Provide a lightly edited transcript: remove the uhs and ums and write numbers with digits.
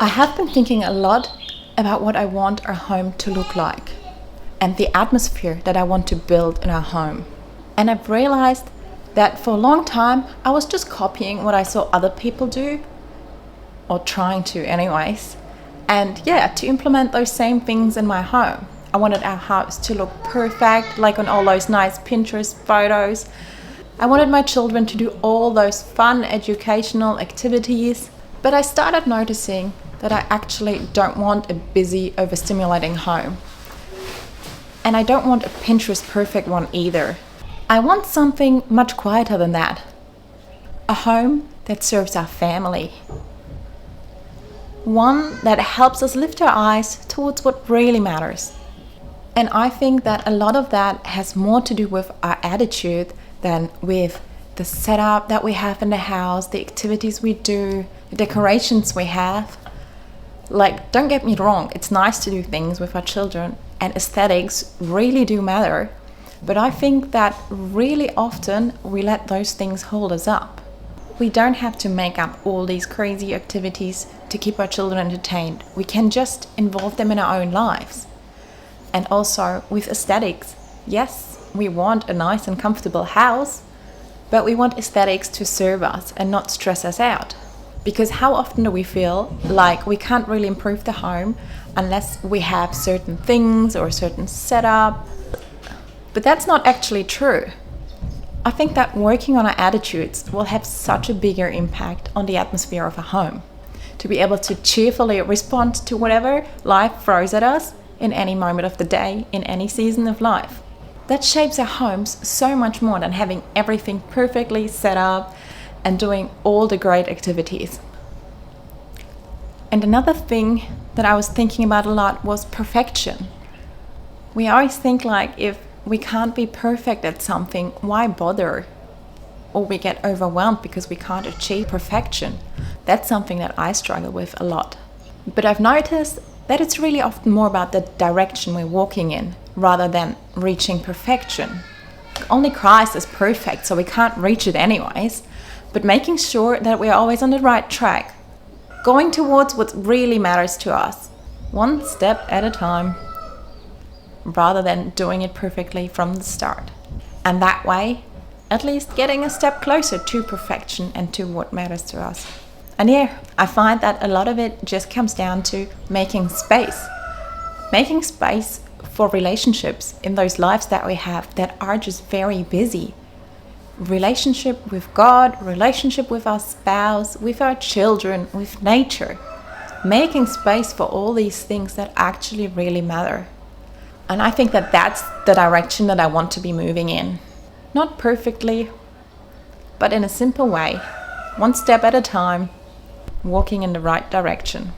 I have been thinking a lot about what I want our home to look like and the atmosphere that I want to build in our home. And I've realized that for a long time I was just copying what I saw other people do, or trying to anyways, and to implement those same things in my home. I wanted our house to look perfect, like on all those nice Pinterest photos. I wanted my children to do all those fun educational activities, but I started noticing that I actually don't want a busy, overstimulating home. And I don't want a Pinterest perfect one either. I want something much quieter than that. A home that serves our family. One that helps us lift our eyes towards what really matters. And I think that a lot of that has more to do with our attitude than with the setup that we have in the house, the activities we do, the decorations we have. Like, don't get me wrong, it's nice to do things with our children, and aesthetics really do matter. But I think that really often we let those things hold us up. We don't have to make up all these crazy activities to keep our children entertained. We can just involve them in our own lives. And also with aesthetics, yes, we want a nice and comfortable house, but we want aesthetics to serve us and not stress us out. Because how often do we feel like we can't really improve the home unless we have certain things or a certain setup? But that's not actually true. I think that working on our attitudes will have such a bigger impact on the atmosphere of a home. To be able to cheerfully respond to whatever life throws at us in any moment of the day, in any season of life. That shapes our homes so much more than having everything perfectly set up and doing all the great activities. And another thing that I was thinking about a lot was perfection. We always think like, if we can't be perfect at something, why bother? Or we get overwhelmed because we can't achieve perfection. That's something that I struggle with a lot. But I've noticed that it's really often more about the direction we're walking in rather than reaching perfection. Only Christ is perfect, so we can't reach it anyways. But making sure that we're always on the right track, going towards what really matters to us, one step at a time, rather than doing it perfectly from the start. And that way, at least getting a step closer to perfection and to what matters to us. And I find that a lot of it just comes down to making space. Making space for relationships in those lives that we have that are just very busy. Relationship with God, relationship with our spouse, with our children, with nature. Making space for all these things that actually really matter. And I think that that's the direction that I want to be moving in. Not perfectly, but in a simple way, one step at a time, walking in the right direction.